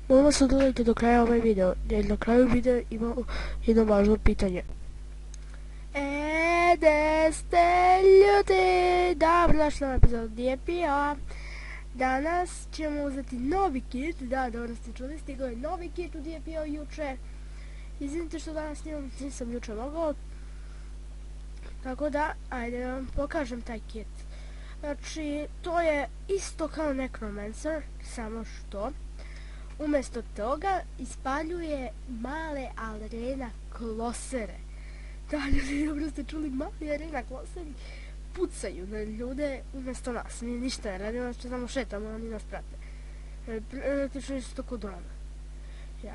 Molim vas odgledajte do kraja ovaj video, jer na kraju videa ima jedno važno pitanje. Gde ste ljudi? Dobrodošli na epizodu DPO. Danas ćemo uzeti novi kit, dobro ste čuli, stigao je novi kit u DPO juče. Izvinite što danas nisam juče mogao. Tako da, ajde da vam pokažem taj kit. Znači, to je isto kao Necromancer, samo što umjesto toga ispaljuje male arena klosere. Da, ljudi, dobro ste čuli, mali arena kloseri pucaju na ljude umjesto nas. Mi ništa ne radimo, što samo šetamo, oni nas prate. Praktično isto kod drona.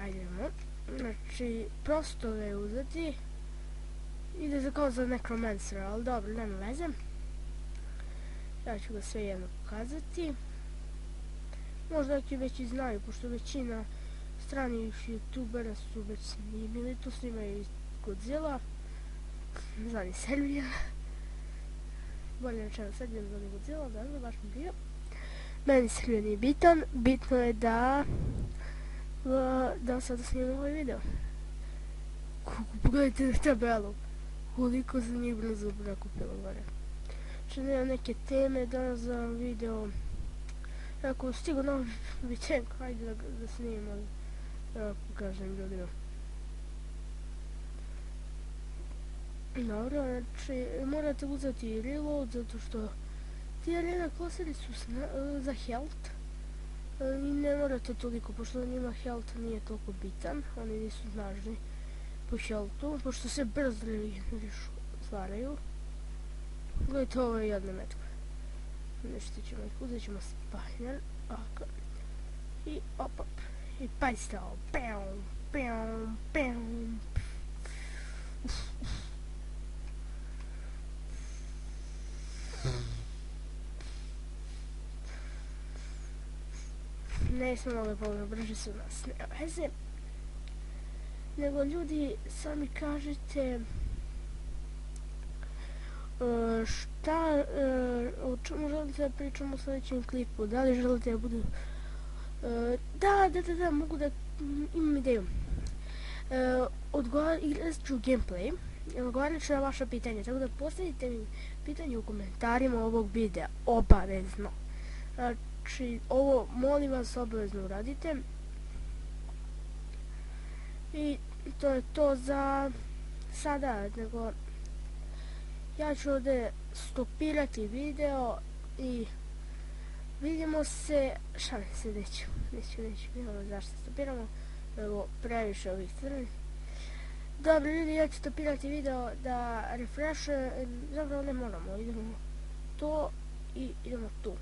Ajdemo. Znači, prosto je uzeti. Ide za kao za Necromancer, ali dobro, nema veze. Ja ću ga sve jedno pokazati. Možda neki već i znaju, pošto većina stranih youtubera su već snimili, to snimaju i Godzilla. Zvani Servija. Bolje rečeno Servija zvani Godzilla, da, baš mi bio. Meni Servija nije bitan, bitno je da sada snimam ovaj video. Pogledajte na tabelu, koliko sam njih brzo nakupila gore. Znači nemam neke teme danas za video. Ako stigu novi vičenk, hajde da snimim, ali da pokažem ljudima. Dobro, znači morate uzeti reload zato što ti arena kloseri su za health i ne morate toliko, pošto njima health nije toliko bitan, oni nisu snažni po healthu, pošto se brzo stvaraju. Gledajte, ovo je jedna metka. Nešto ćemo ih, uzet ćemo spajner, ovako, i op, i pajstao, pam, pam, pam. Ne smo mogli pogledati, brže su nas, nema veze. Nego ljudi, sami kažete o čemu želite da pričamo u sljedećem klipu, da li želite da budu da, mogu da imam ideju. Igrat ću gameplay, odgovarat ću na vaša pitanja, tako da postavite mi pitanje u komentarima ovog videa, obavezno. Znači, ovo molim vas obavezno uradite. I to je to za sada, nego ja ću ovdje stopirati video i vidimo se, šalim se, neću, vidimo zašto stopiramo, evo previše ovih crnih. Dobro ljudi, ja ću stopirati video da refreshe, zapravo ne moramo, idemo to i idemo tu.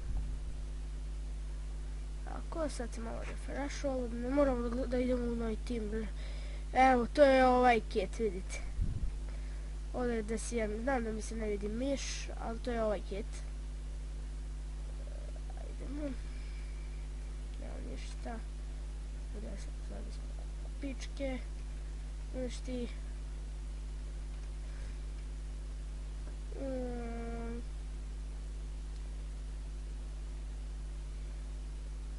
Ako sad se malo refreshalo, ne moramo da idemo u novi team. Evo, to je ovaj kit, vidite. Ovdje da si ja, znam da mi se ne vidi miš, ali to je ovaj kit. Ajdemo. Nema ništa. Ovdje sam sada smo pičke. Ništi.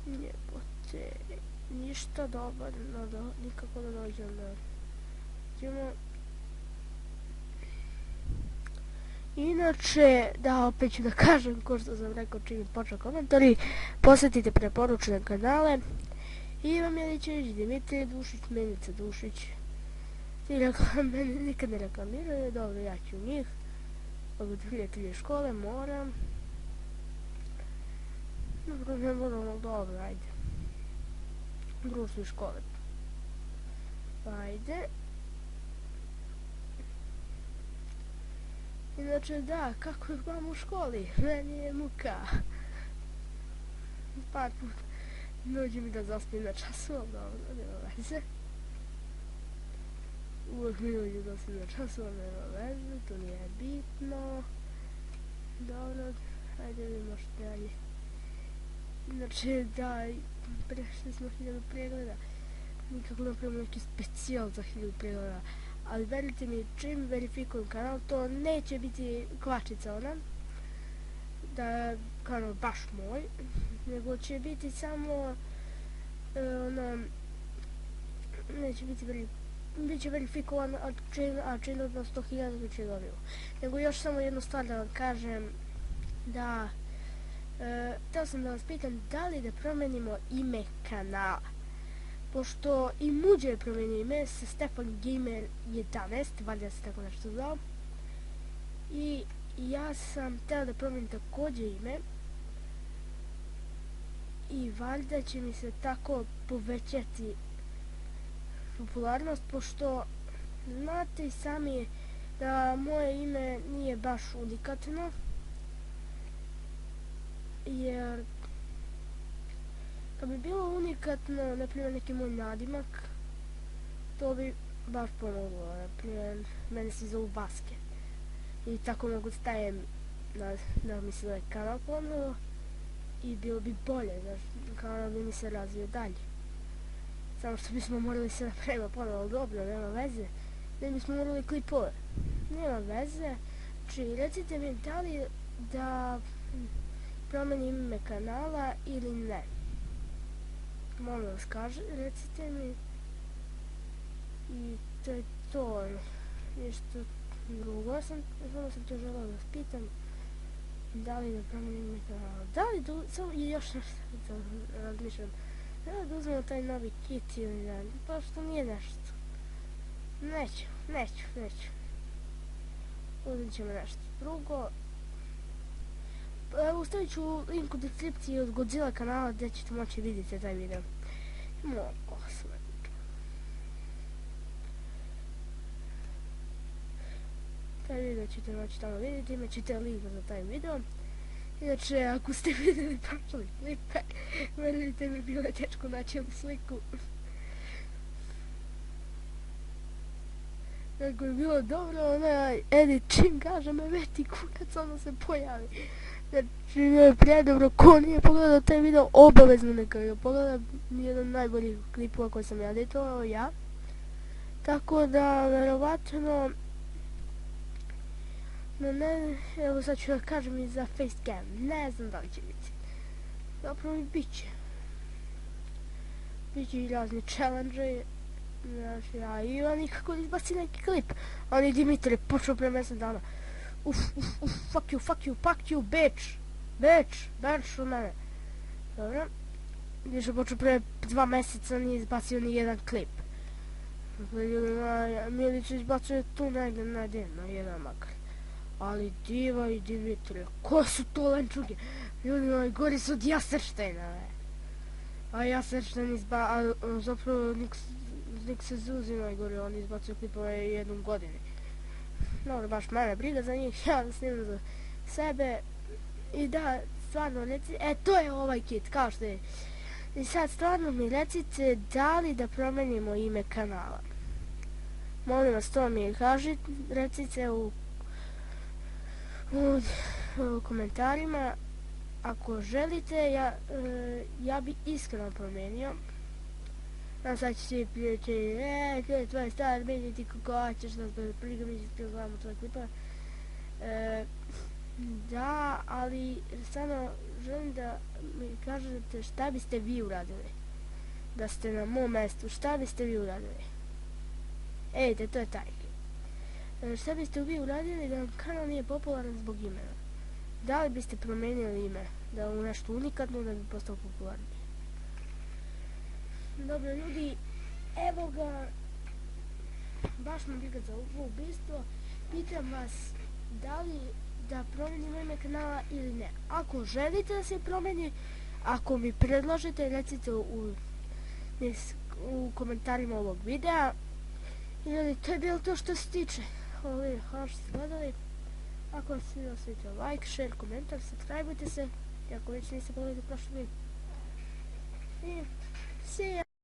Njebote. Ništa dobar, nikako da dođem da idemo. Inače, da, opet ću da kažem, ko što sam rekao čim je počeo komentari, posjetite preporučene kanale. Ivan Milićević, Dimitrije Dušić, Milica Dušić. Ti meni nikad ne reklamiraju, dobro, ja ću njih. Od prijatelje škole moram. Dobro, ne moramo, dobro, ajde. Društvo škole. Ajde. Inače da, kako je vam u školi? Meni je muka. Par put dođe mi da zaspim na času, ali dobro, nema veze. Uvijek mi dođe da zaspim na času, ali nema veze, to nije bitno. Dobro, ajde vidimo što dalje. Inače da, prešli smo 1000 pregleda. Nikako napravimo neki specijal za 1000 pregleda. Ali verujte mi, čim verifikujem kanal, to neće biti kvačica ona, da kanal baš moj, nego će biti samo neće biti bit će verifikovan, a čini od 100.000 bit će dobio. Nego još samo jednu stvar da vam kažem, da htio sam da vas pitam da li da promenimo ime kanala. Pošto i Muđe je promenio ime sa Stefan Gamer 11, valjda se tako nešto zvao. I ja sam htio da promenim također ime. I valjda će mi se tako povećati popularnost, pošto znate i sami da moje ime nije baš unikatno, jer kad bi bilo unikatno, naprimjer neki moj nadimak, to bi baš pomoglo. Naprimjer, mene se zovu Basket i tako mogu stajem da mi se ovaj kanal ponovno i bilo bi bolje, kanal bi mi se razvio dalje. Samo što bismo morali se napravimo ponovno, dobro, nema veze. Ne bismo morali klipove. Nema veze. Znači, recite mi da li da promenim ime kanala ili ne. Molim vas, recite mi. I to je to. Nešto drugo samo sam to želeo da vas pitam. Da li da promenim ime kanala. Da li samo još nešto razmišljam. Da uzmemo taj novi kit ili ne, pa što nije nešto. Neću. Uzet ćemo nešto drugo. Ustavit ću link u deskripciji od Godzilla kanala gdje ćete moći vidjeti taj video. Taj video ćete moći tamo vidjeti, imat ćete link za taj video. Inače, ako ste vidjeli prošli klipe, verujte mi, bilo je teško naći jednu sliku. Ako je bilo dobro, onaj edit čim kaže me veti kurac, ono se pojavi. Znači, bilo je predobro, ko nije pogledao taj video, obavezno neka ga pogleda. Jedan od najboljih klipova koji sam editovao ja. Tako da, verovatno, evo sad ću da kažem i za facecam, ne znam da li će biti. Zapravo i bit će. Biće i razni challenge, znači, a Ivan nikako izbaci neki klip. On i Dimitar je počeo pre mjesec dana. Fuck you, bitch od mene. Dobro. Još je počeo pre 2 mjeseca, nije izbacio ni jedan klip. Milić izbacuje tu negdje na jedan makar. Ali Diva i Dimitrija, ko su to lančuge? Ljudi moji, gori su od Jaserštajna, a Jaserštajn zapravo nik se zuzi najgori, oni izbacuju klipove jednom godini. Dobro, baš mene briga za njih, ja da snimam za sebe. I da, stvarno, to je ovaj kit, kao što je. I sad, stvarno mi recite da li da promenimo ime kanala. Molim vas, to mi recite u komentarima. Ako želite, ja bi iskreno promenio. Sad će svi prijeći, to je tvoj star, vidjeti kako ćeš nas da priga, mi ćete gledamo tvoj klipa. Da, ali samo želim da mi kažete šta biste vi uradili. Da ste na mom mjestu, šta biste vi uradili? Ejte, to je taj. Šta biste vi uradili da vam kanal nije popularan zbog imena? Da li biste promijenili ime? Da je nešto unikatno da bi postao popularni? Dobro ljudi, evo ga, baš me briga za ovo ubistvo. Pitam vas da li da promijenim ime kanala ili ne. Ako želite da se promijeni, ako mi predložite, recite u komentarima ovog videa. Ili to je bilo to što se tiče. Hvala što ste gledali. Ako vam se sviđa, ostavite like, share, komentar, subscribeujte se. I ako već niste pogledali prošli video. I see ya.